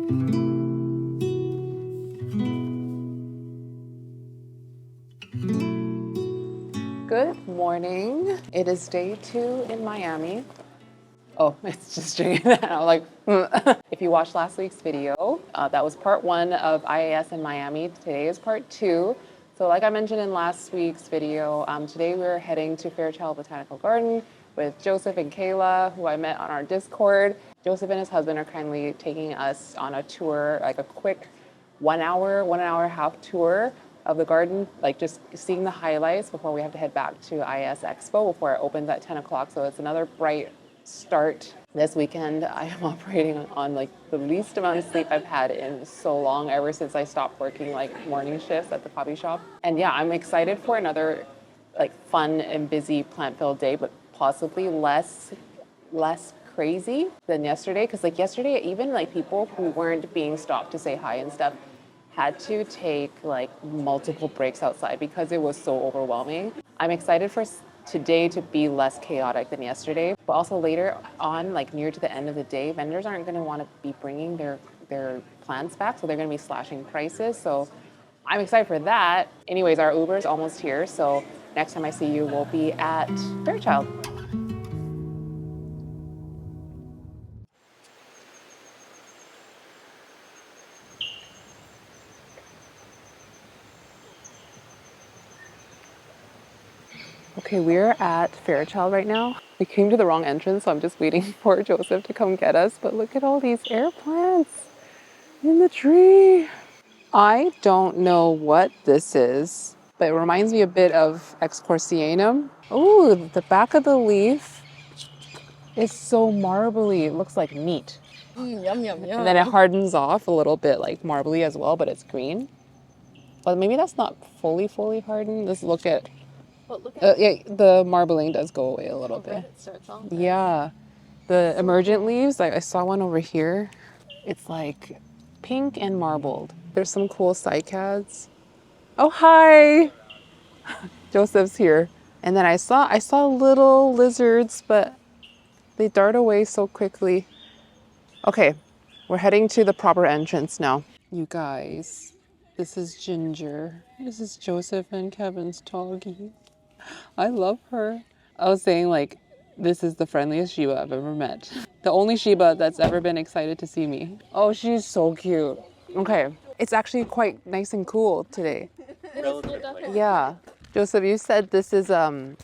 Good morning. It is day 2 in Miami. Oh, it's just drinking that. I'm like, If you watched last week's video, that was part 1 of IAS in Miami. Today is part 2. So like I mentioned in last week's video, today we're heading to Fairchild Botanical Garden with Joseph and Kaela, who I met on our Discord. Joseph and his husband are kindly taking us on a tour, like a quick 1 hour, 1.5 hour tour of the garden, like just seeing the highlights before we have to head back to IAS Expo before it opens at 10 o'clock. So it's another bright start this weekend. I am operating on like the least amount of sleep I've had in so long, ever since I stopped working like morning shifts at the coffee shop. And yeah, I'm excited for another like fun and busy plant-filled day, but possibly less crazy than yesterday. Because like yesterday, even like people who weren't being stopped to say hi and stuff had to take like multiple breaks outside because it was so overwhelming. I'm excited for today to be less chaotic than yesterday, but also later on, like near to the end of the day, vendors aren't going to want to be bringing their plants back, so they're going to be slashing prices. So I'm excited for that. Anyways, our Uber is almost here, so next time I see you, we'll be at Fairchild. Okay, we're at Fairchild right now. We came to the wrong entrance, so I'm just waiting for Joseph to come get us. But look at all these air plants in the tree. I don't know what this is, but it reminds me a bit of Excorianum. Oh, the back of the leaf is so marbly. It looks like meat. Yum, yum, yum. And then it hardens off a little bit like marbly as well, but it's green. But maybe that's not fully hardened. Let's look at yeah, the marbling does go away a little bit. Yeah, the emergent leaves, like I saw one over here. It's like pink and marbled. There's some cool cycads. Oh, hi! Joseph's here. And then I saw little lizards, but they dart away so quickly. Okay, we're heading to the proper entrance now. You guys, this is Ginger. This is Joseph and Kevin's doggie. I love her. I was saying like, this is the friendliest Shiba I've ever met. The only Shiba that's ever been excited to see me. Oh, she's so cute. Okay, it's actually quite nice and cool today. Yeah. Joseph, you said this is a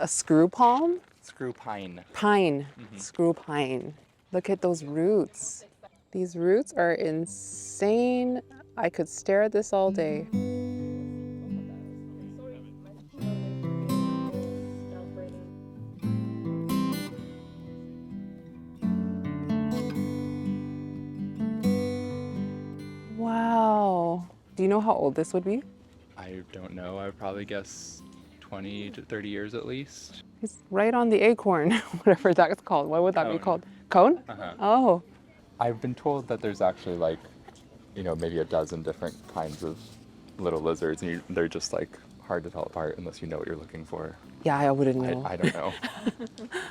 screw palm? Screw pine. Pine. Screw pine. Look at those roots. These roots are insane. I could stare at this all day. Wow. Do you know how old this would be? I don't know. I would probably guess 20 to 30 years at least. He's right on the acorn, whatever that's called. What would that be called? Cone? Uh-huh. Oh. I've been told that there's actually like, maybe a dozen different kinds of little lizards, and they're just like hard to tell apart unless you know what you're looking for. Yeah, I wouldn't know. I don't know.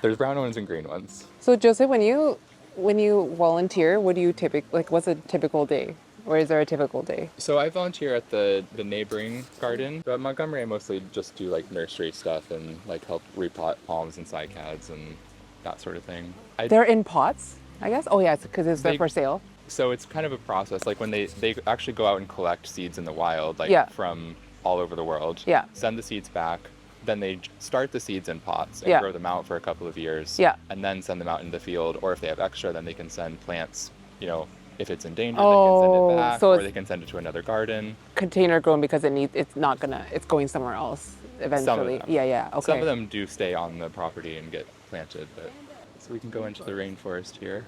There's brown ones and green ones. So Joseph, when you volunteer, what do you what's a typical day? Or is there a typical day? So I volunteer at the neighboring garden, but Montgomery I mostly just do like nursery stuff and like help repot palms and cycads and that sort of thing. They're in pots, I guess? Oh yeah, because they're for sale. So it's kind of a process. Like when they actually go out and collect seeds in the wild, like from all over the world, send the seeds back, then they start the seeds in pots and grow them out for a couple of years, and then send them out into the field, or if they have extra, then they can send plants, if it's endangered, they can send it back, or they can send it to another garden. Container grown because it's going somewhere else eventually. Some of them. Yeah, okay. Some of them do stay on the property and get planted, but so we can go into the rainforest here.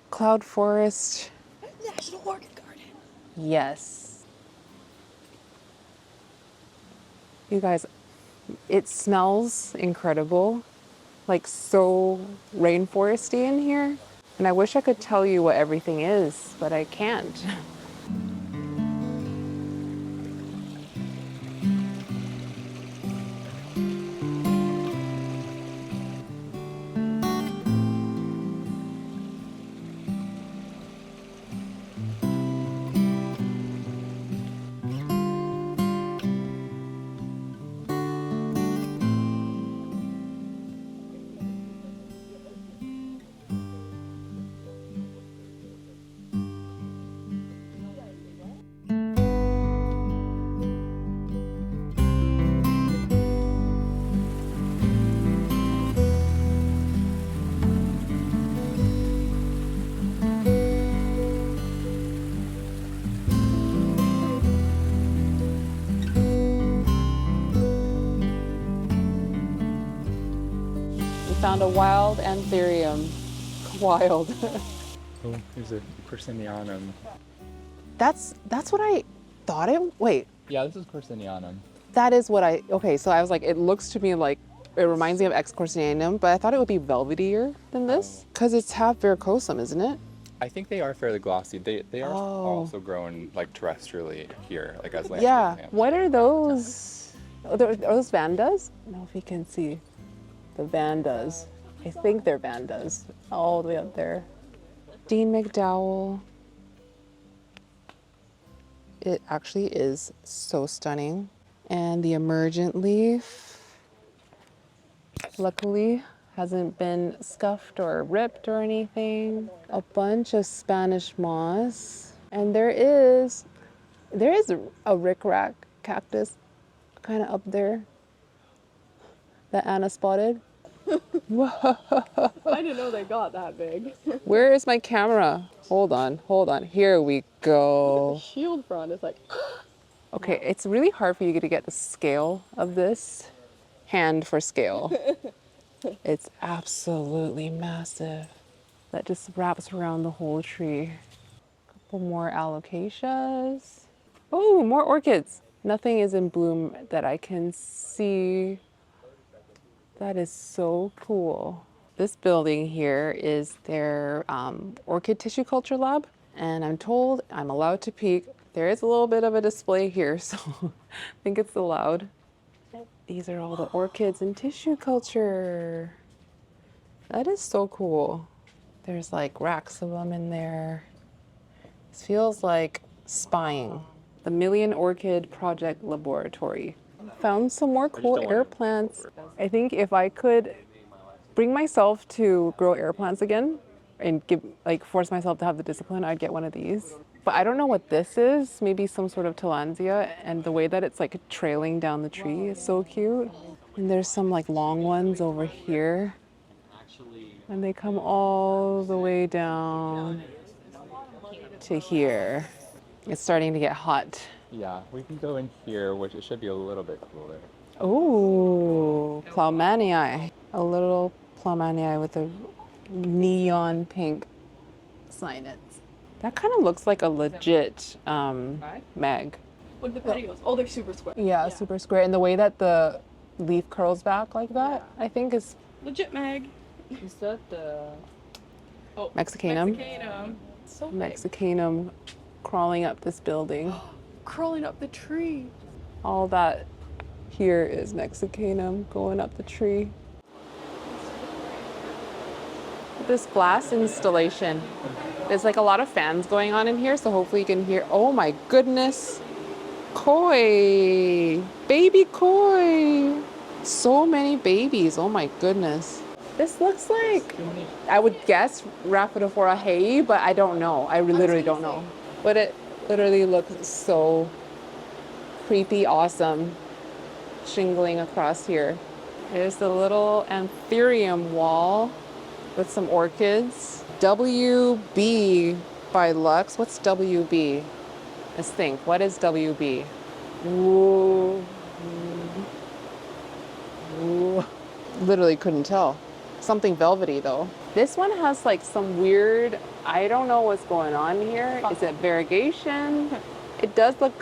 Cloud forest. National Orchid Garden. Yes. You guys, it smells incredible. Like so rainforesty in here. And I wish I could tell you what everything is, but I can't. found a wild anthurium. Wild. Oh, there's a Persinianum. That's what I thought it, wait. Yeah, this is Persinianum. That is what okay, so I was like, it looks to me like, it reminds me of X. Corsinianum, but I thought it would be velvetier than this. Because it's half verrucosum, isn't it? I think they are fairly glossy. They are also grown like terrestrially here, like as landscape plants. What are those? Are those vandas? I don't know if you can see the vandas. I think they're vandas, all the way up there. Dean McDowell. It actually is so stunning. And the emergent leaf, luckily, hasn't been scuffed or ripped or anything. A bunch of Spanish moss. And there is a rickrack cactus kind of up there that Anna spotted. Whoa. I didn't know they got that big. Where is my camera? Hold on. Here we go. The shield front is like... Okay, it's really hard for you to get the scale of this. Hand for scale. It's absolutely massive. That just wraps around the whole tree. Couple more alocasias. Oh, more orchids. Nothing is in bloom that I can see. That is so cool. This building here is their orchid tissue culture lab, and I'm told I'm allowed to peek. There is a little bit of a display here, so I think it's allowed. These are all the orchids in tissue culture. That is so cool. There's like racks of them in there. This feels like spying. The Million Orchid Project Laboratory. Found some more cool air plants. I think if I could bring myself to grow air plants again and force myself to have the discipline, I'd get one of these. But I don't know what this is. Maybe some sort of tillandsia, and the way that it's like trailing down the tree is so cute. And there's some like long ones over here. And they come all the way down to here. It's starting to get hot. Yeah, we can go in here, which it should be a little bit cooler. Oh, Plowmanii. A little Plowmanii with a neon pink sinus. That kind of looks like a legit mag. What are the petioles? Oh, they're super square. Yeah, super square. And the way that the leaf curls back like that, I think is... Legit mag. Is that the... Oh, Mexicanum. Mexicanum. So big. Mexicanum crawling up this building. Crawling up the tree. All that here is Mexicanum going up the tree. This glass installation. There's like a lot of fans going on in here, so hopefully you can hear. Oh my goodness. Koi. Baby koi. So many babies. Oh my goodness. This looks like, I would guess Rhaphidophora hei, but I don't know. I literally don't know. But it literally looks so creepy awesome shingling across here. There's the little anthurium wall with some orchids. WB by Lux. What's WB? Let's think. What is WB? Ooh. Ooh. Literally couldn't tell. Something velvety though. This one has like some weird, I don't know what's going on here. Is it variegation? It does look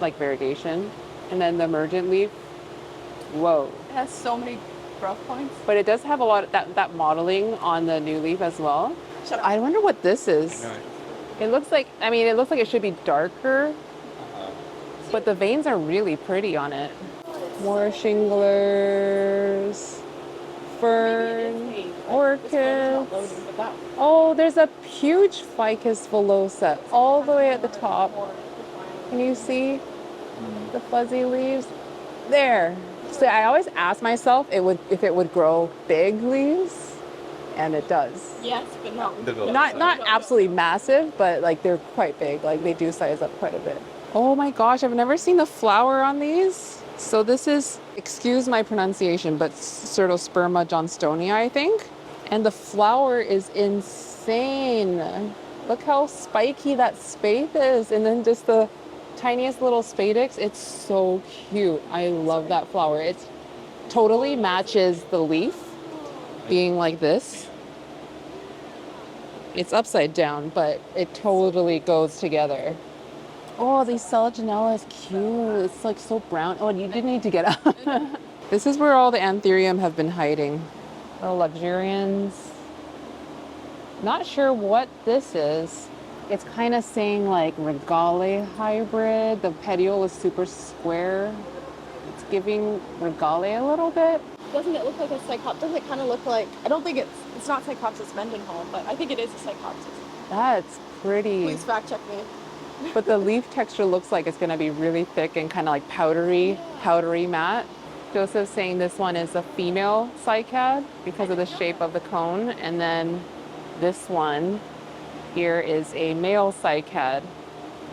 like variegation. And then the emergent leaf. Whoa. It has so many rough points. But it does have a lot of that modeling on the new leaf as well. Shut up. I wonder what this is. It looks like, it looks like it should be darker, but the veins are really pretty on it. More shinglers, fern, orchids. Oh, there's a huge ficus villosa all the way at the top. Can you see the fuzzy leaves? There. So I always ask myself if it would grow big leaves, and it does. Yes, but no. Not absolutely massive, but like they're quite big. Like they do size up quite a bit. Oh my gosh, I've never seen the flower on these. So this is, excuse my pronunciation, but Pseudosperma johnstonii, I think. And the flower is insane. Look how spiky that spathe is. And then just the tiniest little spadix. It's so cute. I love that flower. It totally matches the leaf. being like this. It's upside down, but it totally goes together. Oh, the Selaginella is cute. It's like so brown. Oh, you did need to get up. This is where all the anthurium have been hiding. The luxurians. Not sure what this is. It's kind of saying like regale hybrid. The petiole is super square. It's giving regale a little bit. Doesn't it look like a cyclops? Doesn't it kind of look like, I don't think it's not Cyclopsis Mendenhall, but I think it is a Cyclopsis. That's pretty. Please fact check me. But the leaf texture looks like it's going to be really thick and kind of like powdery matte. Joseph's saying this one is a female cycad because of the shape of the cone. And then this one here is a male cycad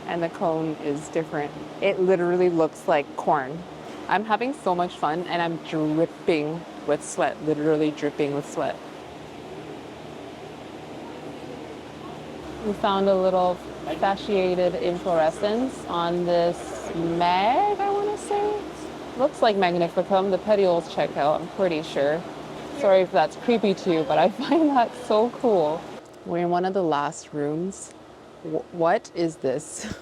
and the cone is different. It literally looks like corn. I'm having so much fun and I'm dripping with sweat, literally dripping with sweat. We found a little fasciated inflorescence on this mag, I want to say. Looks like Magnificum. The petioles check out, I'm pretty sure. Sorry if that's creepy to you, but I find that so cool. We're in one of the last rooms. What is this?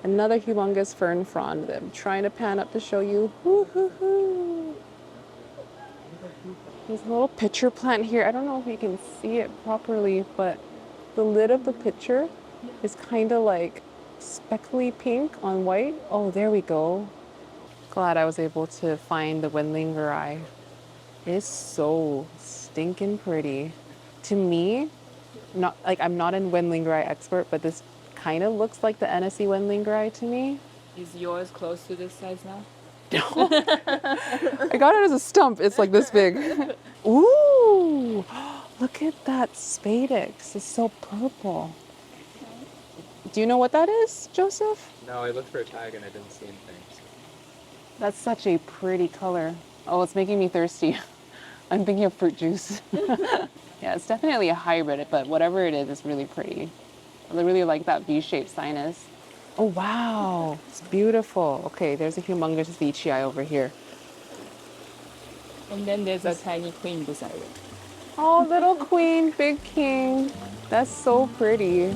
Another humongous fern frond that I'm trying to pan up to show you. Woo-hoo-hoo. There's a little pitcher plant here. I don't know if you can see it properly, but the lid of the pitcher is kind of like speckly pink on white. Oh, there we go. Glad I was able to find the Wendlingeri. It's so stinking pretty. To me, not like I'm not a Wendlingeri expert, but this kind of looks like the NSE Wendlingeri to me. Is yours close to this size now? No. I got it as a stump. It's like this big. Ooh, look at that spadix. It's so purple. Do you know what that is, Joseph? No, I looked for a tag and I didn't see anything. So. That's such a pretty color. Oh, it's making me thirsty. I'm thinking of fruit juice. Yeah, it's definitely a hybrid, but whatever it is, it's really pretty. I really like that V-shaped sinus. Oh, wow. It's beautiful. Okay, there's a humongous veitchii over here. And then there's a tiny queen beside it. Oh, little queen, big king. That's so pretty.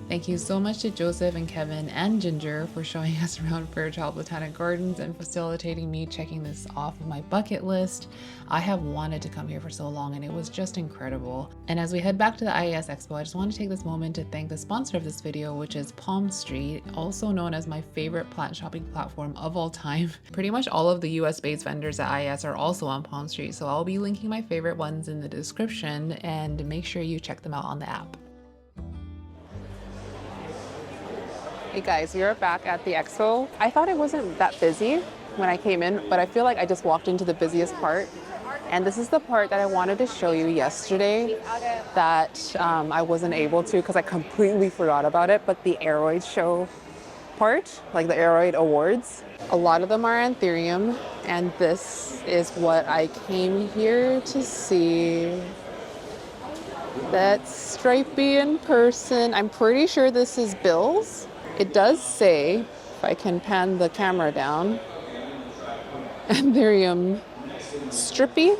Thank you so much to Joseph and Kevin and Ginger for showing us around Fairchild Botanic Gardens and facilitating me checking this off of my bucket list. I have wanted to come here for so long and it was just incredible. And as we head back to the IAS Expo, I just want to take this moment to thank the sponsor of this video, which is Palm Street, also known as my favorite plant shopping platform of all time. Pretty much all of the US-based vendors at IAS are also on Palm Street, so I'll be linking my favorite ones in the description and make sure you check them out on the app. Hey guys, we're back at the expo. I thought it wasn't that busy when I came in, but I feel like I just walked into the busiest part. And this is the part that I wanted to show you yesterday that I wasn't able to because I completely forgot about it, but the Aroid show part, like the Aroid Awards. A lot of them are anthurium, and this is what I came here to see. That's stripy in person. I'm pretty sure this is Bill's. It does say, if I can pan the camera down, anthurium strippy.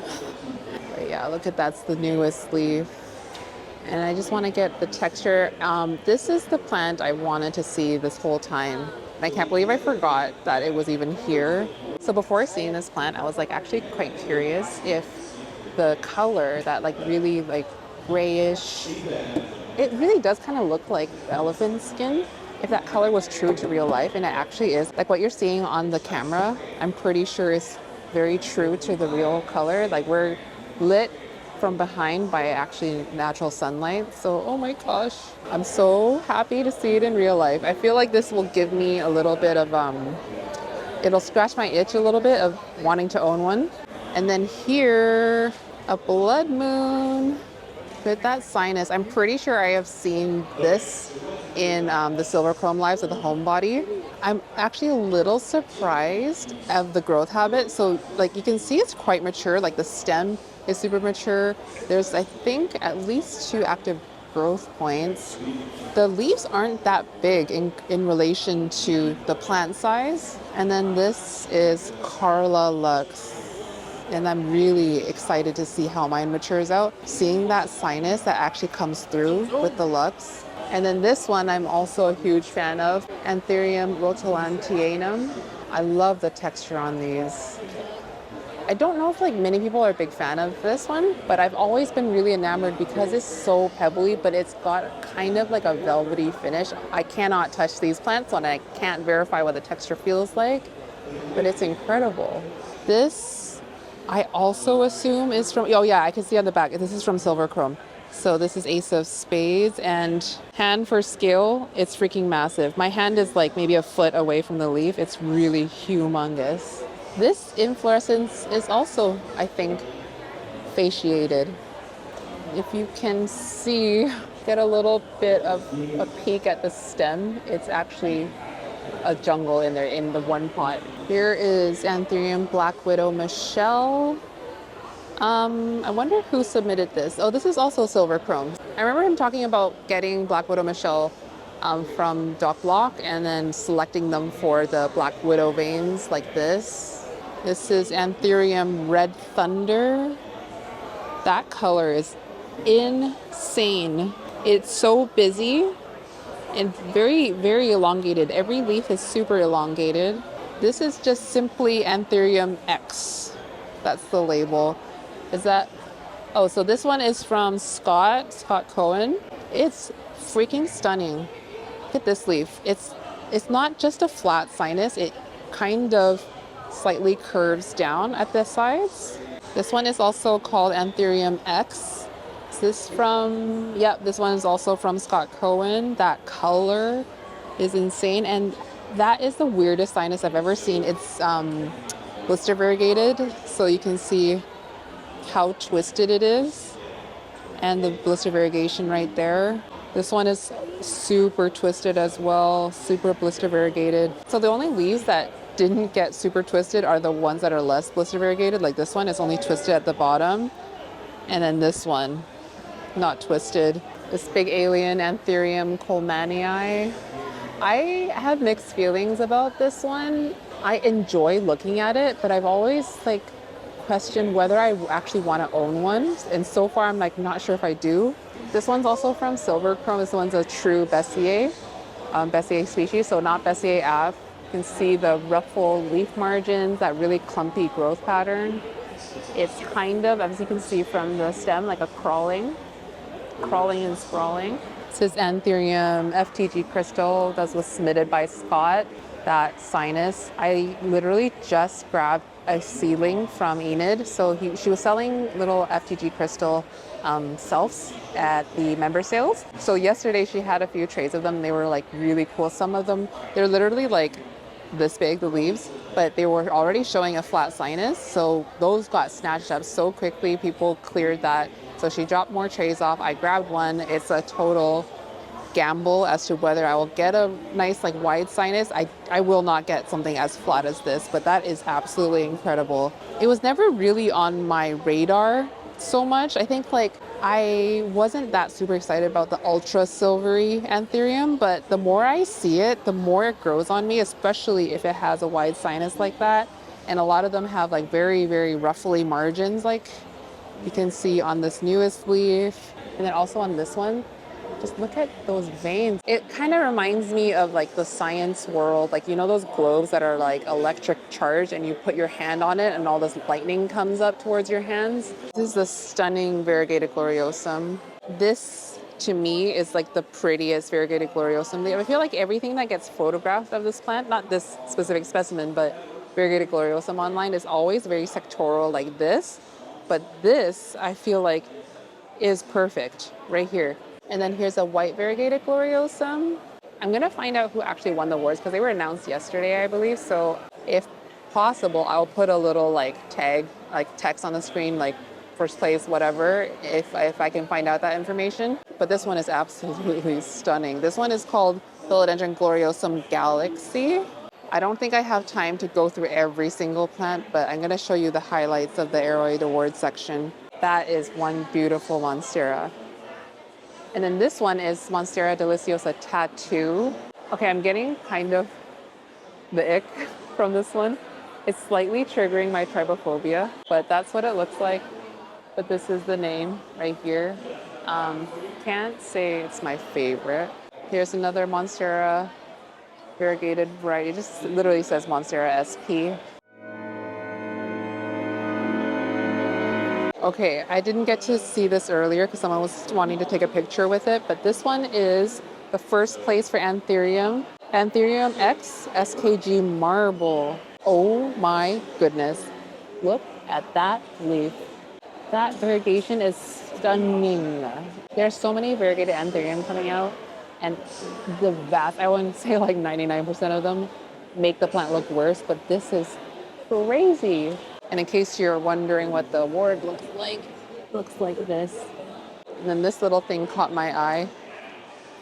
But yeah, look at that's the newest leaf. And I just want to get the texture. This is the plant I wanted to see this whole time. And I can't believe I forgot that it was even here. So before seeing this plant, I was like actually quite curious if the color, that like really like grayish, it really does kind of look like elephant skin. If that color was true to real life, and it actually is, like what you're seeing on the camera, I'm pretty sure is very true to the real color. Like we're lit from behind by actually natural sunlight. So, oh my gosh, I'm so happy to see it in real life. I feel like this will give me a little bit of, it'll scratch my itch a little bit of wanting to own one. And then here, a blood moon. With that sinus, I'm pretty sure I have seen this in the Silver Chrome Lives of the Homebody. I'm actually a little surprised of the growth habit. So like you can see it's quite mature, like the stem is super mature. There's, I think, at least 2 active growth points. The leaves aren't that big in relation to the plant size. And then this is Carla Lux. And I'm really excited to see how mine matures out. Seeing that sinus that actually comes through with the Lux. And then this one I'm also a huge fan of, Anthurium rotulantianum. I love the texture on these. I don't know if like many people are a big fan of this one, but I've always been really enamored because it's so pebbly, but it's got kind of like a velvety finish. I cannot touch these plants and I can't verify what the texture feels like, but it's incredible. This, I also assume is from, oh yeah, I can see on the back, this is from Silver Chrome. So this is Ace of Spades, and hand for scale, it's freaking massive. My hand is like maybe a foot away from the leaf. It's really humongous. This inflorescence is also, I think, fasciated. If you can see, get a little bit of a peek at the stem. It's actually a jungle in there in the one pot. Here is Anthurium Black Widow Michelle. I wonder who submitted this. Oh, this is also Silver Chrome. I remember him talking about getting Black Widow Michelle from Doc Block and then selecting them for the Black Widow veins like this. This is Anthurium Red Thunder. That color is insane. It's so busy and very, very elongated. Every leaf is super elongated. This is just simply Anthurium X. That's the label. Is that, oh, so this one is from Scott Cohen. It's freaking stunning. Look at this leaf. It's not just a flat sinus. It kind of slightly curves down at the sides. This one is also called Anthurium X. Is this from, yep, this one is also from Scott Cohen. That color is insane. And that is the weirdest sinus I've ever seen. It's blister variegated, so you can see how twisted it is, and the blister variegation right there. This one is super twisted as well, super blister variegated. So the only leaves that didn't get super twisted are the ones that are less blister variegated. Like this one is only twisted at the bottom, and then this one not twisted. This big alien Anthurium colemanii. I have mixed feelings about this one. I enjoy looking at it, but I've always like questioned whether I actually want to own one, and so far I'm like not sure if I do. This one's also from Silver Chrome. This one's a true Bessier species, so not Bessier Ave. You can see the ruffled leaf margins, that really clumpy growth pattern. It's kind of, as you can see from the stem, like a crawling and sprawling. This is Anthurium FTG crystal. That was submitted by Scott. That sinus, I literally just grabbed a seedling from Enid. So she was selling little FTG crystal selves at the member sales. So yesterday she had a few trays of them. They were like really cool. Some of them, they're literally like this big, the leaves, but they were already showing a flat sinus. So those got snatched up so quickly. People cleared that. So she dropped more trays off. I grabbed one. It's a total gamble as to whether I will get a nice like wide sinus. I will not get something as flat as this, but that is absolutely incredible. It was never really on my radar so much. I think like I wasn't that super excited about the ultra silvery Anthurium, but the more I see it, the more it grows on me, especially if it has a wide sinus like that. And a lot of them have like very, very ruffly margins, like you can see on this newest leaf, and then also on this one. Just look at those veins. It kind of reminds me of like the science world, like you know those globes that are like electric charged and you put your hand on it and all this lightning comes up towards your hands. This is the stunning variegated gloriosum. This to me is like the prettiest variegated gloriosum. I feel like everything that gets photographed of this plant, not this specific specimen, but variegated gloriosum online is always very sectoral like this. But this I feel like is perfect right here. And then here's a white variegated gloriosum. I'm going to find out who actually won the awards because they were announced yesterday, I believe. So if possible, I'll put a little like tag, like text on the screen, like first place, whatever, if I can find out that information. But this one is absolutely stunning. This one is called Philodendron gloriosum galaxy. I don't think I have time to go through every single plant, but I'm going to show you the highlights of the Aroid Awards section. That is one beautiful monstera. And then this one is Monstera deliciosa tattoo. Okay, I'm getting kind of the ick from this one. It's slightly triggering my trypophobia, but that's what it looks like. But this is the name right here. Can't say it's my favorite. Here's another Monstera variegated variety. It just literally says Monstera SP. Okay, I didn't get to see this earlier because someone was wanting to take a picture with it, but this one is the first place for Anthurium. Anthurium X SKG Marble. Oh my goodness. Look at that leaf. That variegation is stunning. There's so many variegated Anthurium coming out, and the vast, I wouldn't say like 99% of them make the plant look worse, but this is crazy. And in case you're wondering what the award looks like, it looks like this. And then this little thing caught my eye.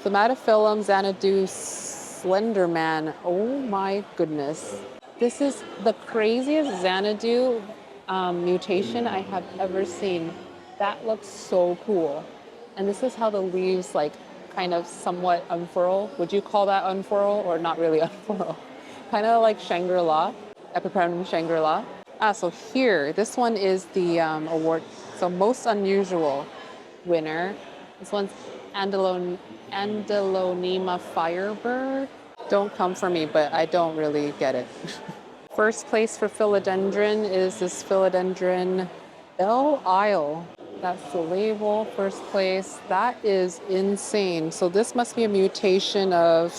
Somatophyllum Xanadu Slenderman. Oh my goodness. This is the craziest Xanadu mutation I have ever seen. That looks so cool. And this is how the leaves like kind of somewhat unfurl. Would you call that unfurl or not really unfurl? Kind of like Shangri-La, Epipremnum Shangri-La. So here, this one is the award. So most unusual winner. This one's Andalonema Firebird. Don't come for me, but I don't really get it. First place for philodendron is this philodendron Belle Isle. That's the label, first place. That is insane. So this must be a mutation of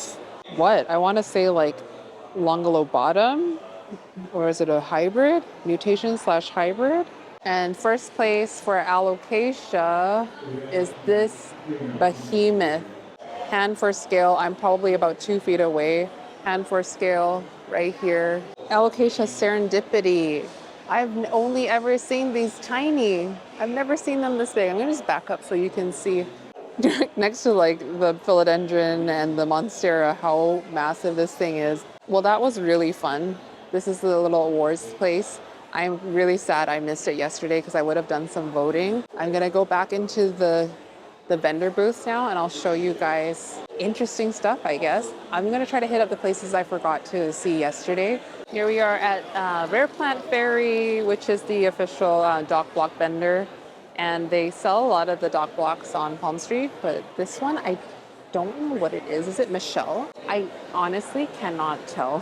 what? I want to say like Longulobotum, or is it a hybrid? Mutation/hybrid. And first place for alocasia is this behemoth. Hand for scale, I'm probably about 2 feet away. Hand for scale right here. Alocasia serendipity. I've only ever seen these tiny. I've never seen them this big. I'm gonna just back up so you can see next to like the philodendron and the monstera how massive this thing is. Well, that was really fun. This is the little awards place. I'm really sad I missed it yesterday because I would have done some voting. I'm gonna go back into the vendor booths now and I'll show you guys interesting stuff, I guess. I'm gonna try to hit up the places I forgot to see yesterday. Here we are at Rare Plant Fairy, which is the official dock block vendor. And they sell a lot of the dock blocks on Palm Street, but this one, I don't know what it is. Is it Michelle? I honestly cannot tell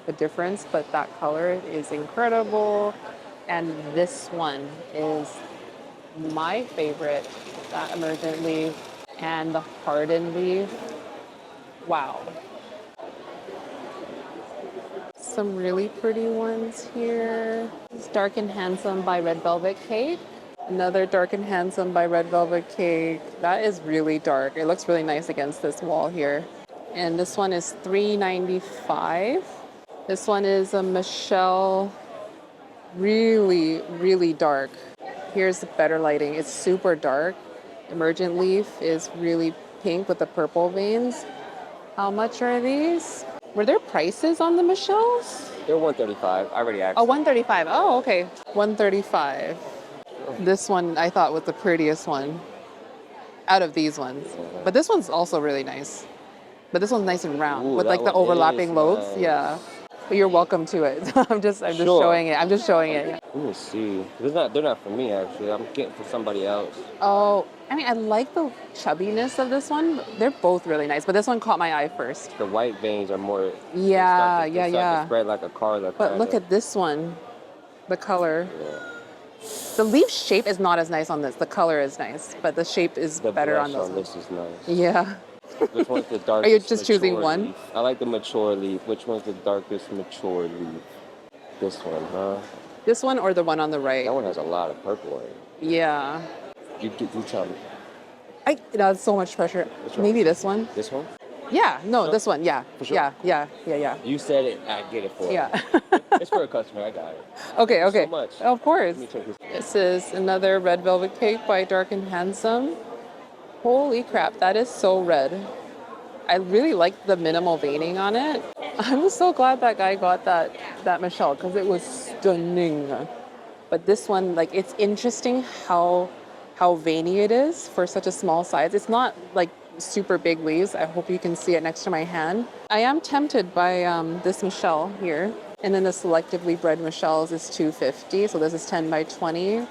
the difference, but that color is incredible. And this one is my favorite, that emergent leaf and the hardened leaf. Wow. Some really pretty ones here. It's Dark and Handsome by Red Velvet Cake. Another Dark and Handsome by Red Velvet Cake. That is really dark. It looks really nice against this wall here. And this one is $3.95. This one is a Michelle, really, really dark. Here's the better lighting. It's super dark. Emergent leaf is really pink with the purple veins. How much are these? Were there prices on the Michelles? They're $135. I already asked. Oh, $135. Oh, okay. $135. This one I thought was the prettiest one out of these ones. But this one's also really nice. But this one's nice and round. Ooh, with like the overlapping lobes. Nice. Yeah. But you're welcome to it. I'm just Sure. showing it. I'm just showing it. Yeah. Let me see. They're not for me actually. I'm getting for somebody else. Oh, I mean, I like the chubbiness of this one. They're both really nice, but this one caught my eye first. The white veins are more. Yeah, they start to spread like a color. But look at this one, the color. Yeah. The leaf shape is not as nice on this. The color is nice, but the shape is better on blush this. This is nice. Yeah. Which one's the darkest? Are you just choosing one? Leaf? I like the mature leaf. Which one's the darkest mature leaf? This one, huh? This one or the one on the right? That one has a lot of purple in it. Yeah. You tell me. That's so much pressure. Maybe this one. This one? Yeah. No, this one. Yeah. For sure. Yeah. You said it. I get it for Yeah. you. It's for a customer. I got it. Okay. Thank you so much. Of course. Let me check this. This is another Red Velvet Cake by Dark and Handsome. Holy crap, that is so red. I really like the minimal veining on it. I'm so glad that guy got that Michelle because it was stunning. But this one, like, it's interesting how how veiny it is for such a small size. It's not like super big leaves. I hope you can see it next to my hand. I am tempted by this Michelle here. And then the selectively bred Michelles is $250. So this is 10 by 20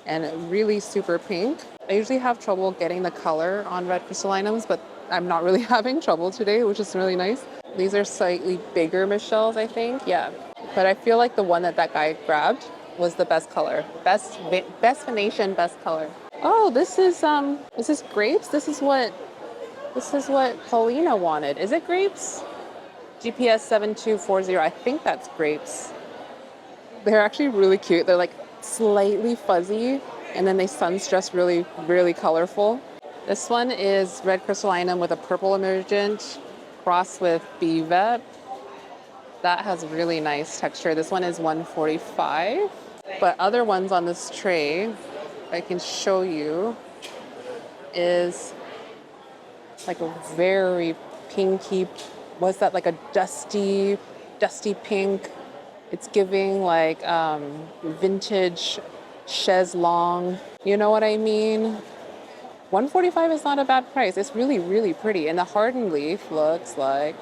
and really super pink. I usually have trouble getting the color on red crystallinums, but I'm not really having trouble today, which is really nice. These are slightly bigger Michelles, I think. Yeah. But I feel like the one that guy grabbed was the best color. Best Venetian, best color. Oh, this is grapes? This is what Paulina wanted. Is it grapes? GPS 7240. I think that's grapes. They're actually really cute. They're like slightly fuzzy, and then they sunstress really, really colorful. This one is red crystallinum with a purple emergent crossed with Bivet. That has really nice texture. This one is $145. But other ones on this tray I can show you is like a very pinky, what's that, like a dusty pink. It's giving like vintage chaise longue. You know what I mean? $145 is not a bad price. It's really, really pretty. And the hardened leaf looks like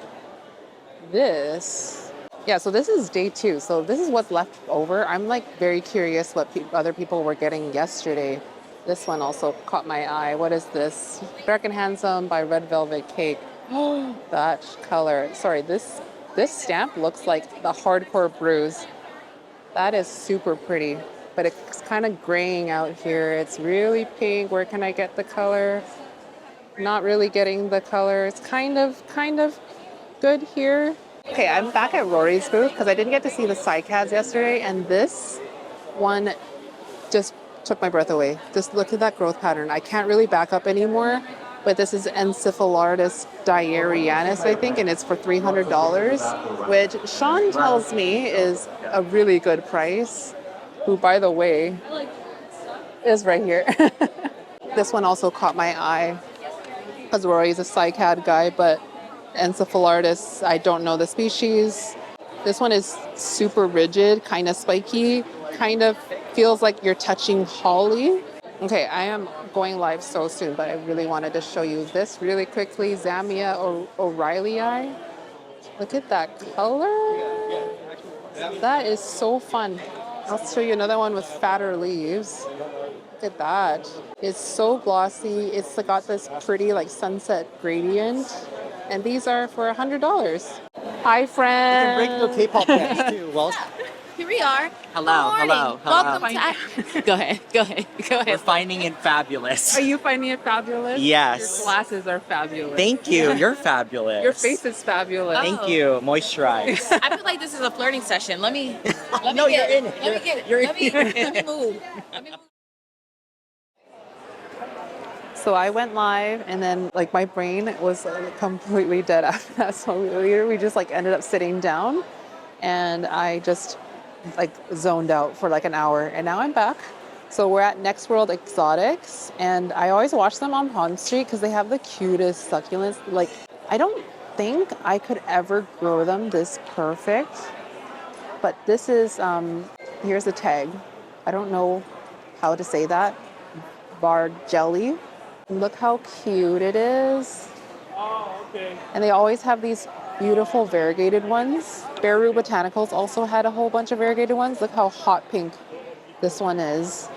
this. Yeah, so this is day 2. So this is what's left over. I'm like very curious what other people were getting yesterday. This one also caught my eye. What is this? Dark and Handsome by Red Velvet Cake. Oh, that color. Sorry, this stamp looks like the Hardcore Bruise. That is super pretty, but it's kind of graying out here. It's really pink. Where can I get the color? Not really getting the color. It's kind of good here. Okay, I'm back at Rory's booth because I didn't get to see the cycads yesterday, and this one just took my breath away. Just look at that growth pattern. I can't really back up anymore, but this is Encephalitis diarianus, I think, and it's for $300, which Sean tells me is a really good price, who, by the way, is right here. This one also caught my eye because Rory's a cycad guy, but Encephalitis, I don't know the species. This one is super rigid, kind of spiky, kind of feels like you're touching holly. Okay, I am going live so soon, but I really wanted to show you this really quickly. Zamia O'Reillyi. Look at that color. That is so fun. I'll show you another one with fatter leaves. Look at that. It's so glossy. It's got this pretty like sunset gradient. And these are for $100. Hi, friends. You can break the K-pop dance too. Well, Here we are. hello. Welcome to. Go ahead. We're finding it fabulous. Are you finding it fabulous? Yes. Your glasses are fabulous. Thank you. You're fabulous. Your face is fabulous. Thank you. Moisturize. I feel like this is a flirting session. Let me No, get you're in it. Let me get it. You're Let me move. So I went live, and then like my brain was completely dead after that. So we just like ended up sitting down, and I just like zoned out for like an hour, and now I'm back. So we're at Next World Exotics, and I always watch them on Pond Street because they have the cutest succulents. Like, I don't think I could ever grow them this perfect, but this is, here's the tag. I don't know how to say that. Bargelli. Look how cute it is. Oh, okay. And they always have these beautiful variegated ones. Beru Botanicals also had a whole bunch of variegated ones. Look how hot pink this one is.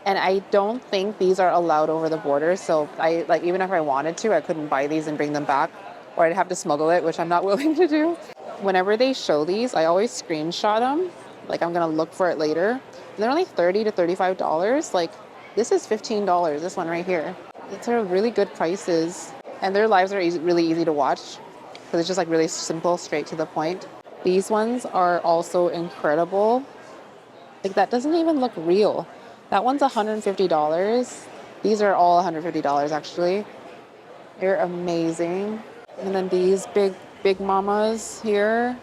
And I don't think these are allowed over the border. So I like, even if I wanted to, I couldn't buy these and bring them back, or I'd have to smuggle it, which I'm not willing to do. Whenever they show these, I always screenshot them. Like, I'm gonna look for it later. And they're only $30 to $35. Like, this is $15, this one right here. These are really good prices. And their lives are really easy to watch because it's just like really simple, straight to the point. These ones are also incredible. Like, that doesn't even look real. That one's $150. These are all $150 actually. They're amazing. And then these big mamas here.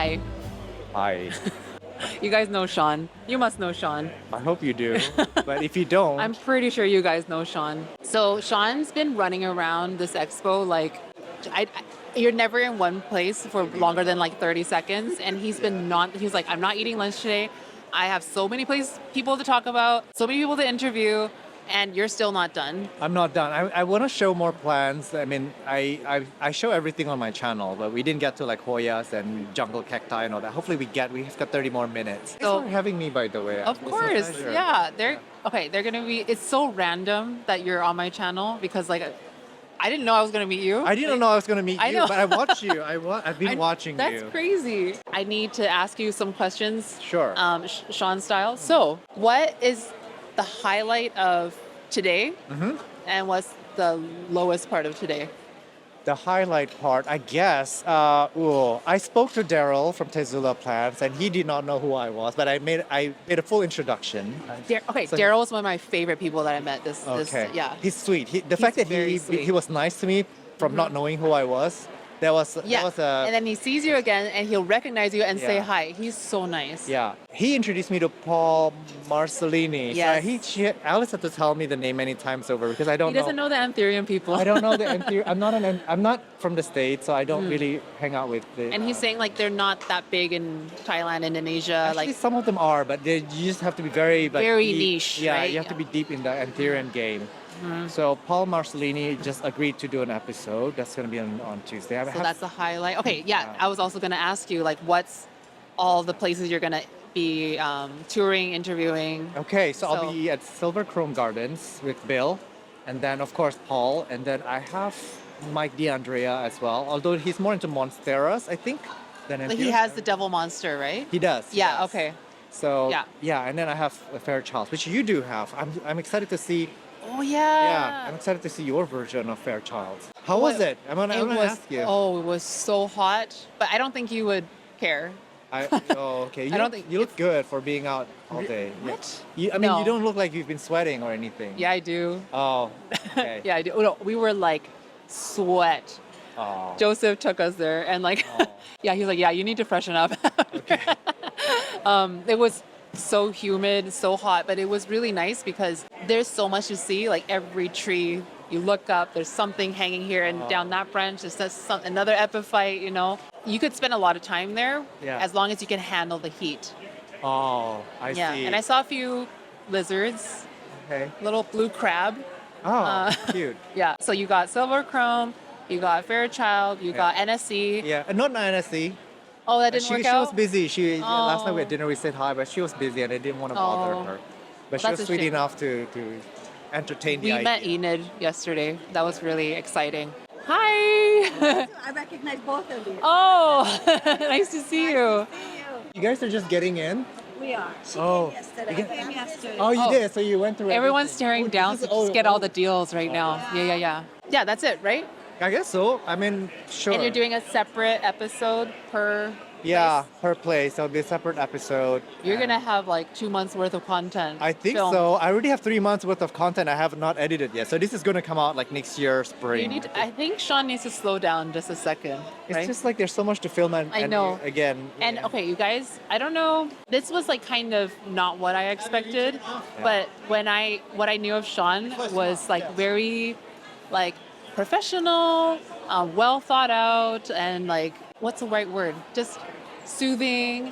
Hi. Hi. You guys know Sean. You must know Sean. I hope you do. But if you don't, I'm pretty sure you guys know Sean. So Sean's been running around this expo like, you're never in one place for longer than like 30 seconds. And he's like, I'm not eating lunch today. I have so many people to talk about, so many people to interview, and you're still not done. I'm not done. I want to show more plants. I mean, I show everything on my channel, but we didn't get to like Hoyas and jungle cacti and all that. Hopefully we've got 30 more minutes. Thanks for having me, by the way. Of course, yeah. They're gonna be. It's so random that you're on my channel because like, I didn't know I was gonna meet you. I didn't know I was gonna meet you, but I watch you. I've been watching you. That's crazy. I need to ask you some questions. Sure. Sean style. So, what is the highlight of today, and what's the lowest part of today? The highlight part, I guess. I spoke to Daryl from Tezula Plants, and he did not know who I was, but I made a full introduction. Daryl was one of my favorite people that I met. Yeah. He's sweet. The fact that he was nice to me from not knowing who I was. That was and then he sees you again and he'll recognize you and say hi. He's so nice. Yeah. He introduced me to Paul Marcellini. Yes. So Alice had to tell me the name many times over because I don't know. He doesn't know the Anthurium people. I don't know the Anthurium. I'm not from the States, so I don't really hang out with the. And he's saying like they're not that big in Thailand, Indonesia. Actually, some of them are, but you just have to be very deep. Niche. Yeah, right? You have to be deep in the Anthurium game. So Paul Marcellini just agreed to do an episode. That's going to be on Tuesday. So that's the highlight. Okay, yeah. I was also going to ask you, like, what's all the places you're going to be touring, interviewing? Okay, so I'll be at Silver Chrome Gardens with Bill, and then of course Paul, and then I have Mike DeAndrea as well. Although he's more into monsteras, I think. Than he has the devil monster, right? He does. Yeah. Okay. So and then I have a Fairchild, which you do have. I'm excited to see. Oh yeah. Yeah, I'm excited to see your version of Fairchild. How was it? I'm gonna ask you. Oh, it was so hot, but I don't think you would care. Okay. I don't think you look good for being out all day. What? You don't look like you've been sweating or anything. Yeah, I do. Oh, okay. Yeah, I do. Oh, no, we were like sweat. Oh. Joseph took us there, and like, he's like, you need to freshen up. Okay. It was so humid, so hot, but it was really nice because there's so much to see. Like every tree, you look up, there's something hanging here, and down that branch, there's another epiphyte. You know, you could spend a lot of time there as long as you can handle the heat. Oh, I see. And I saw a few lizards. Okay. Little blue crab. Oh, cute. Yeah. So you got silver chrome, you got Fairchild, you got NSC. Yeah, not NSC. Oh, that didn't work She out? was busy. Last night we had dinner, we said hi, but she was busy and I didn't want to bother her. But she was sweet enough to entertain the idea. We met Enid yesterday. That was really exciting. Hi! I recognize both of you. Oh, nice to see you. You guys are just getting in? We are. She Oh. came yesterday. I came yesterday. Oh, you did? So you went through Everyone's everything. staring down to just get all the deals right now. Yeah. Yeah, that's it, right? I guess so. I mean, sure. And you're doing a separate episode per her place. There'll be a separate episode. You're going to have like 2 months worth of content. I think filmed. so. I already have 3 months worth of content I have not edited yet. So this is going to come out like next year, spring. I think Sean needs to slow down just a second. It's right? just like there's so much to film and I know. Again. And okay, you guys, I don't know. This was like kind of not what I expected, but what I knew of Sean was like very like professional, well thought out, and like what's the right word? Just soothing.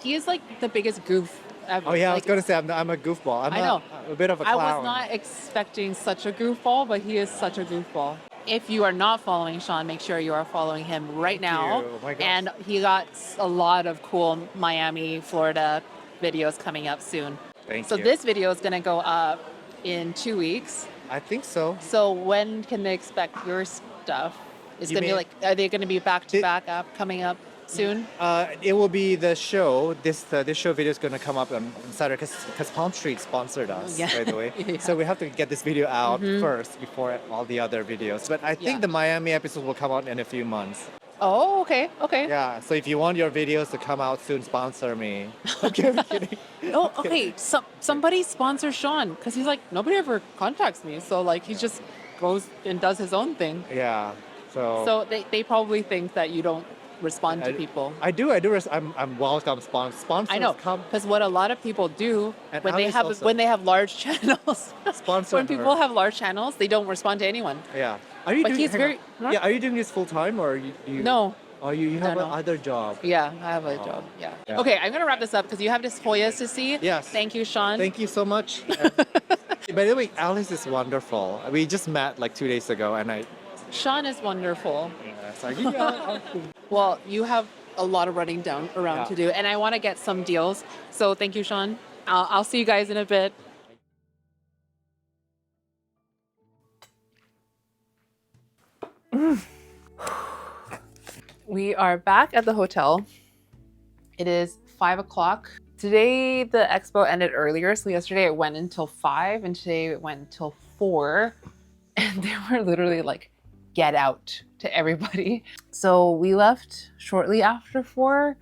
He is like the biggest goof ever. Oh yeah, like, I was gonna say I'm a goofball. I know. A bit of a clown. I was not expecting such a goofball, but he is such a goofball. If you are not following Sean, make sure you are following him right now. Oh my gosh. And he got a lot of cool Miami, Florida videos coming up soon. Thank so you. this video is gonna go up in 2 weeks. I think so. So when can they expect your stuff? It's You gonna be mean- like, are they gonna be back to back up coming up soon? It will be the show. This show video is gonna come up on Saturday because Palm Street sponsored us, by the way. Yeah. So we have to get this video out first before all the other videos. But I think the Miami episode will come out in a few months. Oh, okay. Yeah. So if you want your videos to come out soon, sponsor me. Okay, I'm kidding. Oh, okay. Somebody sponsor Sean because he's like nobody ever contacts me, so like he just goes and does his own thing. Yeah. So they probably think that you don't respond to people. I do. I'm welcome. Sponsors I know, come. because what a lot of people do And when they Alice have also. when they have large channels, Sponsor when people her. have large channels, they don't respond to anyone. Yeah. Are you But doing? he's hang very on. Yeah. Are you doing this full time or you? no. Oh, you have No. another job. Yeah, I have a job. Yeah. Yeah. Okay, I'm gonna wrap this up because you have this Hoyas to see. Yes. Thank you, Sean. Thank you so much. By the way, Alice is wonderful. We just met like 2 days ago, and Sean is wonderful. it's like, yeah. Well, you have a lot of running down around Yeah. to do, and I want to get some deals. So thank you, Sean. I'll see you guys in a bit. We are back at the hotel. It is 5 o'clock. Today the expo ended earlier, so yesterday it went until 5 and today it went until 4. And they were literally like, get out to everybody. So we left shortly after 4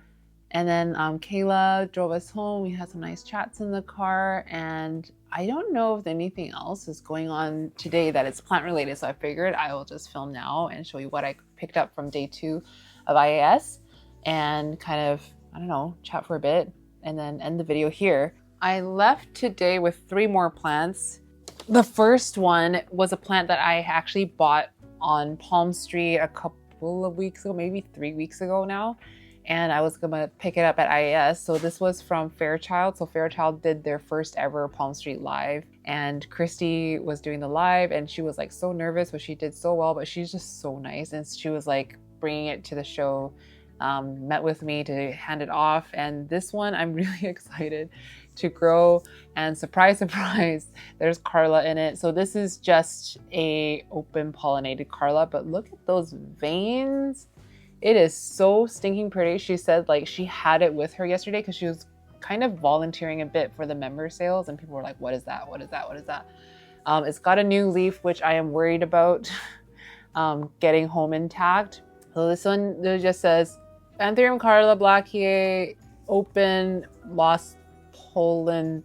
and then Kaela drove us home. We had some nice chats in the car and I don't know if anything else is going on today that is plant related. So I figured I will just film now and show you what I picked up from day 2 of IAS and kind of, I don't know, chat for a bit and then end the video here. I left today with 3 more plants. The first one was a plant that I actually bought on Palm Street a couple of weeks ago, maybe 3 weeks ago now. And I was gonna pick it up at IAS. So this was from Fairchild. So Fairchild did their first ever Palm Street live and Christy was doing the live and she was like so nervous, but she did so well, but she's just so nice. And she was like bringing it to the show, met with me to hand it off. And this one, I'm really excited to grow and surprise, surprise, there's Carla in it. So this is just a open pollinated Carla, but look at those veins. It is so stinking pretty. She said like she had it with her yesterday because she was kind of volunteering a bit for the member sales and people were like, what is that? What is that? What is that? It's got a new leaf, which I am worried about getting home intact. So this one just says, Anthurium Carla Blackier, open, lost Pollen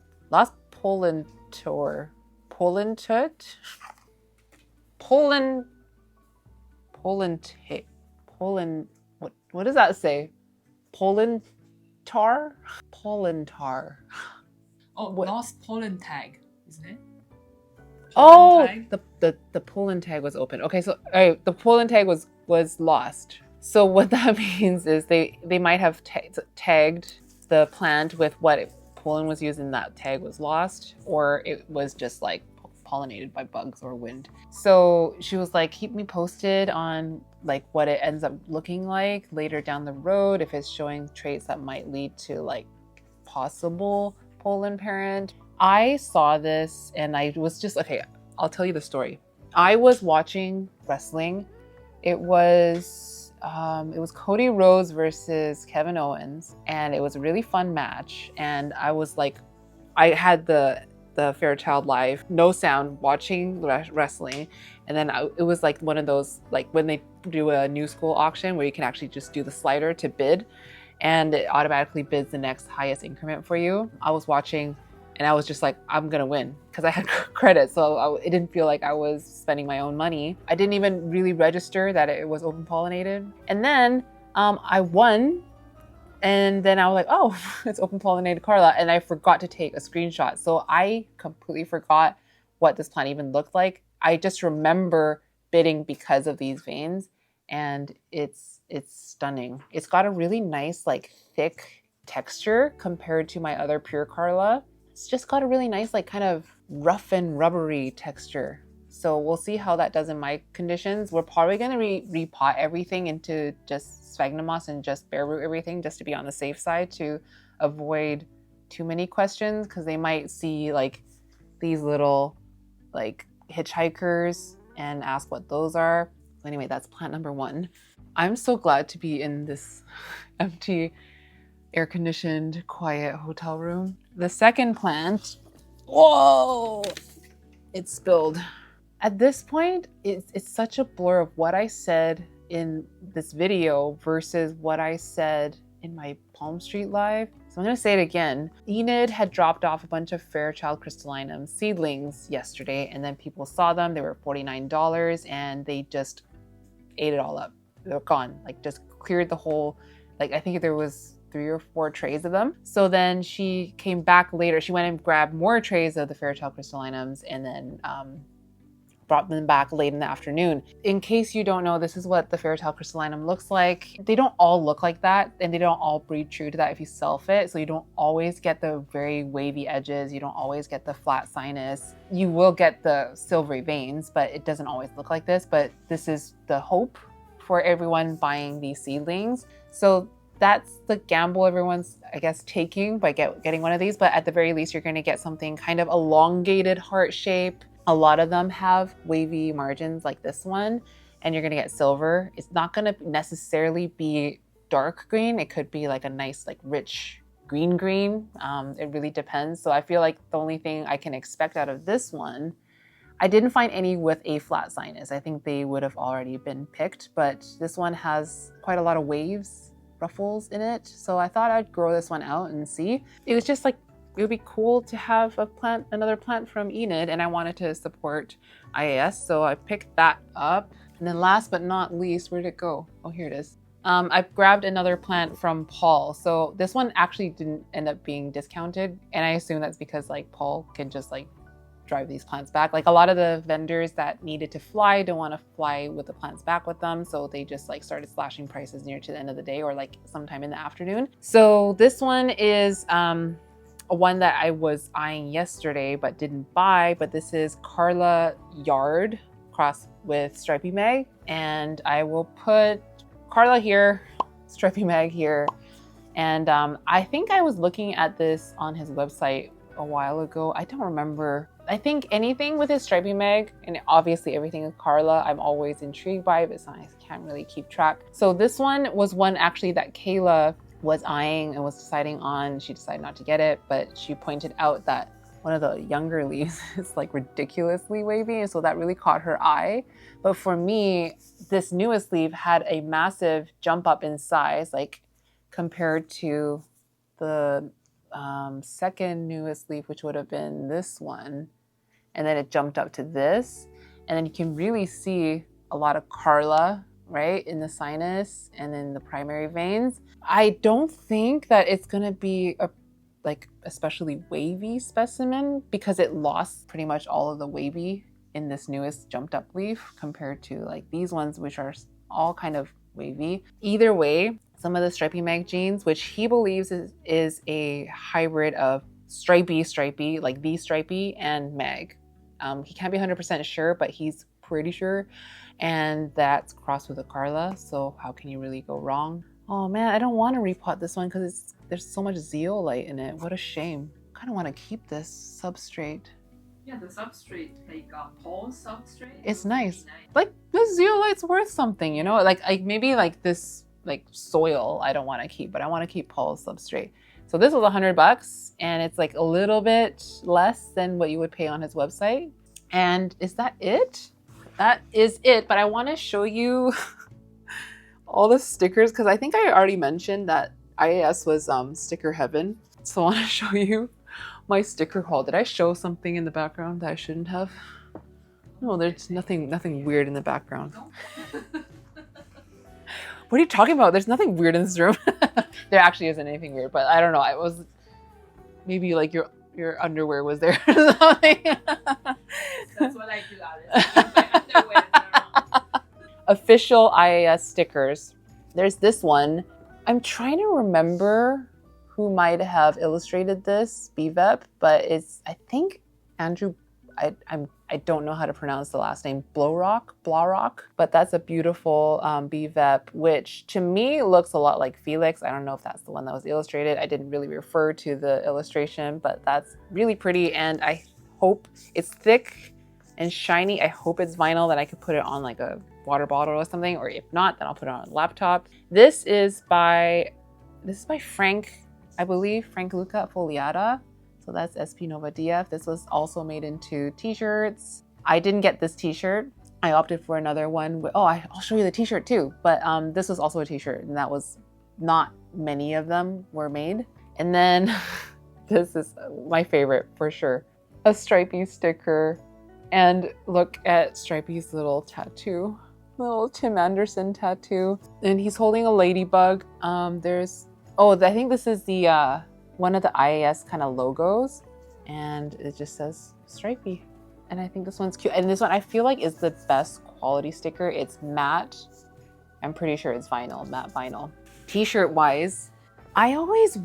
tour. Pollen tut? Pollen, what does that say? Pollen tar? Pollen tar. Oh, What? lost pollen tag, isn't it? Oh, tag? the pollen tag was open. Okay, so all right, the pollen tag was lost. So what that means is they might have tagged the plant with what pollen was used and that tag was lost, or it was just like pollinated by bugs or wind. So she was like, keep me posted on like what it ends up looking like later down the road, if it's showing traits that might lead to like possible pollen parent. I saw this and I was just, okay, I'll tell you the story. I was watching wrestling. It was Cody Rhodes versus Kevin Owens, and it was a really fun match. And I was like, I had the Fairchild live, no sound, watching wrestling, and then it was like one of those like when they do a new school auction where you can actually just do the slider to bid, and it automatically bids the next highest increment for you. I was watching. And I was just like, I'm gonna win because I had credit. So it didn't feel like I was spending my own money. I didn't even really register that it was open pollinated. And then I won. And then I was like, oh, it's open pollinated Carla. And I forgot to take a screenshot. So I completely forgot what this plant even looked like. I just remember bidding because of these veins. And it's stunning. It's got a really nice, like thick texture compared to my other pure Carla. It's just got a really nice, like kind of rough and rubbery texture. So we'll see how that does in my conditions. We're probably gonna repot everything into just sphagnum moss and just bare root everything just to be on the safe side to avoid too many questions because they might see like these little like hitchhikers and ask what those are. Anyway, that's plant number 1. I'm so glad to be in this empty, air-conditioned, quiet hotel room. The second plant, whoa, it spilled. At this point, it's such a blur of what I said in this video versus what I said in my Palm Street live. So I'm gonna say it again. Enid had dropped off a bunch of Fairchild crystallinum seedlings yesterday, and then people saw them, they were $49, and they just ate it all up. They're gone, like just cleared the whole, like I think there was 3 or 4 trays of them. So then she came back later. She went and grabbed more trays of the Fairchild crystallinums and then brought them back late in the afternoon. In case you don't know, this is what the Fairchild crystallinum looks like. They don't all look like that, and they don't all breed true to that if you self-it. So you don't always get the very wavy edges. You don't always get the flat sinus. You will get the silvery veins, but it doesn't always look like this. But this is the hope for everyone buying these seedlings. So that's the gamble everyone's, I guess, taking by getting one of these. But at the very least, you're going to get something kind of elongated heart shape. A lot of them have wavy margins like this one, and you're gonna get silver. It's not gonna necessarily be dark green. It could be like a nice, like rich green. It really depends. So I feel like the only thing I can expect out of this one, I didn't find any with a flat sinus. I think they would have already been picked, but this one has quite a lot of waves, ruffles in it. So I thought I'd grow this one out and see. It was just like, it would be cool to have another plant from Enid, and I wanted to support IAS, so I picked that up. And then last but not least, where'd it go? Oh, here it is. I grabbed another plant from Paul. So this one actually didn't end up being discounted, and I assume that's because like Paul can just like drive these plants back. Like a lot of the vendors that needed to fly don't want to fly with the plants back with them, so they just like started slashing prices near to the end of the day or like sometime in the afternoon. So this one is one that I was eyeing yesterday but didn't buy, but this is Kaela Yard crossed with Stripey Mag, and I will put Kaela here, Stripey Mag here, and I think I was looking at this on his website a while ago. I don't remember. I think anything with his Stripey Mag, and obviously everything with Kaela, I'm always intrigued by, but I can't really keep track. So this one was one actually that Kaela was eyeing and was deciding on. She decided not to get it, but she pointed out that one of the younger leaves is like ridiculously wavy, and so that really caught her eye. But for me, this newest leaf had a massive jump up in size, like compared to the second newest leaf, which would have been this one, and then it jumped up to this, and then you can really see a lot of Kaela right in the sinus and in the primary veins. I don't think that it's gonna be a like especially wavy specimen because it lost pretty much all of the wavy in this newest jumped up leaf compared to like these ones, which are all kind of wavy. Either way, some of the Stripey Mag genes, which he believes is a hybrid of stripy, like the stripy and Mag. He can't be 100% sure, but he's pretty sure. And that's crossed with a Kaela, so how can you really go wrong? Oh man, I don't want to repot this one because there's so much zeolite in it. What a shame. I kind of want to keep this substrate. Yeah, the substrate, like Paul's substrate. It's nice. Like this zeolite's worth something, you know? Like maybe like this like soil I don't want to keep, but I want to keep Paul's substrate. So this was $100 and it's like a little bit less than what you would pay on his website. And is that it? That is it, but I want to show you all the stickers because I think I already mentioned that IAS was sticker heaven. So I want to show you my sticker haul. Did I show something in the background that I shouldn't have? No, there's nothing weird in the background. What are you talking about? There's nothing weird in this room. There actually isn't anything weird, but I don't know. It was maybe like your underwear was there or something. That's what I do, Alice. My underwear. Official IAS stickers. There's this one. I'm trying to remember who might have illustrated this, BVEP, but it's, I think, Andrew, I don't know how to pronounce the last name, Blaurock, but that's a beautiful BVEP, which to me looks a lot like Felix. I don't know if that's the one that was illustrated. I didn't really refer to the illustration, but that's really pretty, and I hope it's thick and shiny. I hope it's vinyl that I could put it on like a water bottle or something, or if not, then I'll put it on a laptop. This is by Frank, I believe, Frank Luca Foliata. So that's SP Nova DF. This was also made into t-shirts. I didn't get this t-shirt. I opted for another one. I'll show you the t-shirt too. But this was also a t-shirt, and that was not many of them were made. And then this is my favorite for sure. A Stripey sticker. And look at Stripey's little tattoo little Tim Anderson tattoo. And he's holding a ladybug. I think this is the one of the IAS kind of logos. And it just says Stripey. And I think this one's cute. And this one I feel like is the best quality sticker. It's matte. I'm pretty sure it's vinyl, matte vinyl. T-shirt wise, I always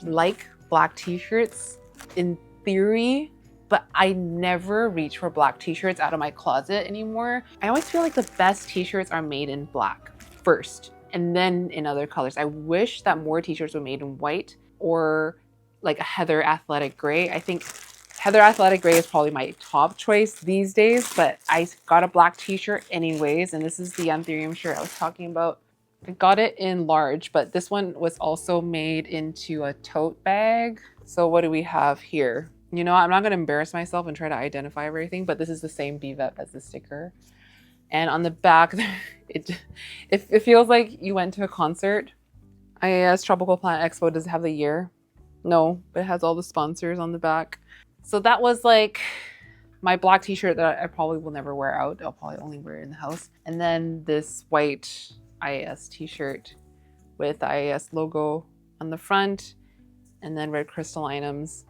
like black t-shirts in theory, but I never reach for black t-shirts out of my closet anymore. I always feel like the best t-shirts are made in black first and then in other colors. I wish that more t-shirts were made in white or like a Heather Athletic Gray. I think Heather Athletic Gray is probably my top choice these days, but I got a black t-shirt anyways, and this is the Anthurium shirt I was talking about. I got it in large, but this one was also made into a tote bag. So what do we have here? You know, I'm not gonna embarrass myself and try to identify everything, but this is the same BVEP as the sticker. And on the back, it feels like you went to a concert. IAS Tropical Plant Expo, does it have the year? No, but it has all the sponsors on the back. So that was like my black t-shirt that I probably will never wear out. I'll probably only wear it in the house. And then this white IAS t-shirt with the IAS logo on the front and then red crystallinums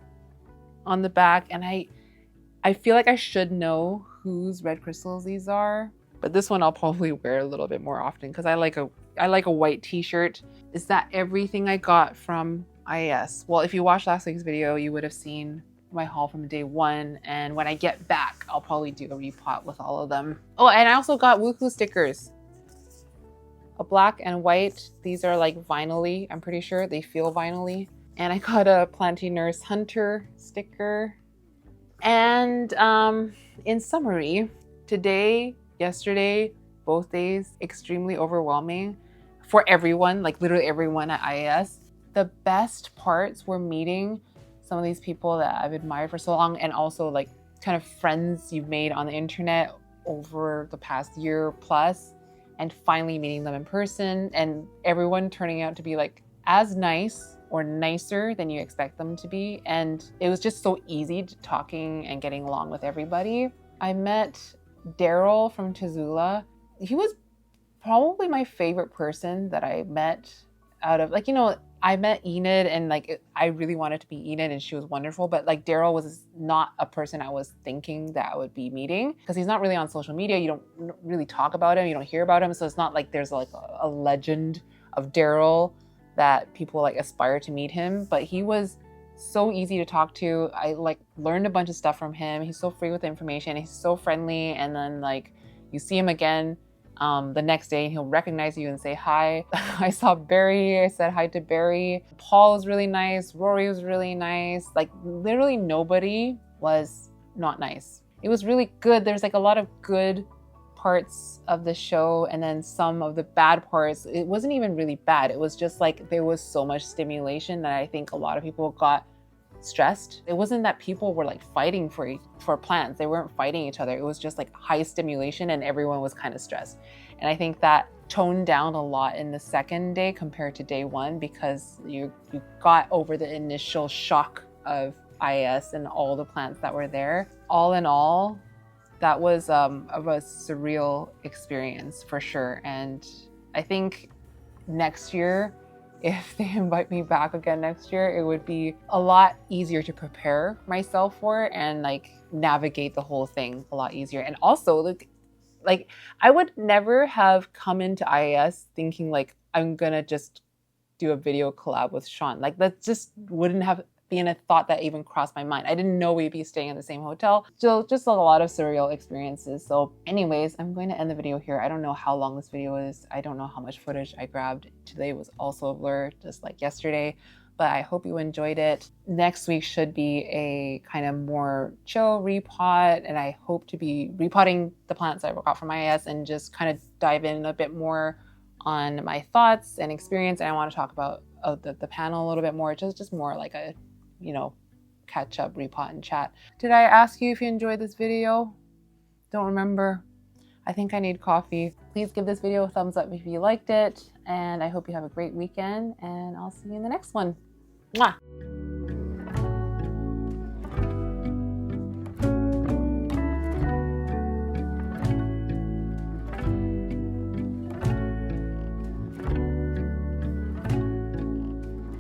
on the back. And I feel like I should know whose red crystals these are, but this one I'll probably wear a little bit more often because I like a white t-shirt. Is that everything I got from IAS? Well, if you watched last week's video, you would have seen my haul from day one, and when I get back I'll probably do a repot with all of them. Oh, and I also got Woohoo stickers, a black and white. These are like vinyl-y, I'm pretty sure they feel vinyl-y. And I got a Planty Nurse Hunter sticker. And in summary, today, yesterday, both days extremely overwhelming for everyone, like literally everyone at IAS. The best parts were meeting some of these people that I've admired for so long, and also like kind of friends you've made on the internet over the past year plus, and finally meeting them in person, and everyone turning out to be like as nice or nicer than you expect them to be. And it was just so easy talking and getting along with everybody. I met Daryl from Tazula. He was probably my favorite person that I met out of, like, you know, I met Enid and like I really wanted to be Enid and she was wonderful, but like Daryl was not a person I was thinking that I would be meeting because he's not really on social media. You don't really talk about him, you don't hear about him, so it's not like there's like a legend of Daryl that people like aspire to meet him. But he was so easy to talk to. I like learned a bunch of stuff from him. He's so free with information, he's so friendly, and then like you see him again the next day and he'll recognize you and say hi. I saw Barry, I said hi to Barry. Paul was really nice, Rory was really nice. Like literally nobody was not nice. It was really good. There's like a lot of good parts of the show, and then some of the bad parts, it wasn't even really bad. It was just like there was so much stimulation that I think a lot of people got stressed. It wasn't that people were like fighting for plants. They weren't fighting each other. It was just like high stimulation and everyone was kind of stressed. And I think that toned down a lot in the second day compared to day one, because you got over the initial shock of IAS and all the plants that were there. All in all, that was a surreal experience for sure. And I think next year, if they invite me back again next year, it would be a lot easier to prepare myself for and like navigate the whole thing a lot easier. And also like I would never have come into IAS thinking like I'm gonna just do a video collab with Sean. Like that just wouldn't have been a thought that even crossed my mind. I didn't know we'd be staying in the same hotel. So just a lot of surreal experiences. So anyways, I'm going to end the video here. I don't know how long this video is. I don't know how much footage I grabbed. Today was also a blur, just like yesterday, but I hope you enjoyed it. Next week should be a kind of more chill repot, and I hope to be repotting the plants I got from IAS and just kind of dive in a bit more on my thoughts and experience. And I want to talk about the panel a little bit more, just more like a, you know, catch up, repot, and chat. Did I ask you if you enjoyed this video? Don't remember. I think I need coffee. Please give this video a thumbs up if you liked it, and I hope you have a great weekend, and I'll see you in the next one. Mwah!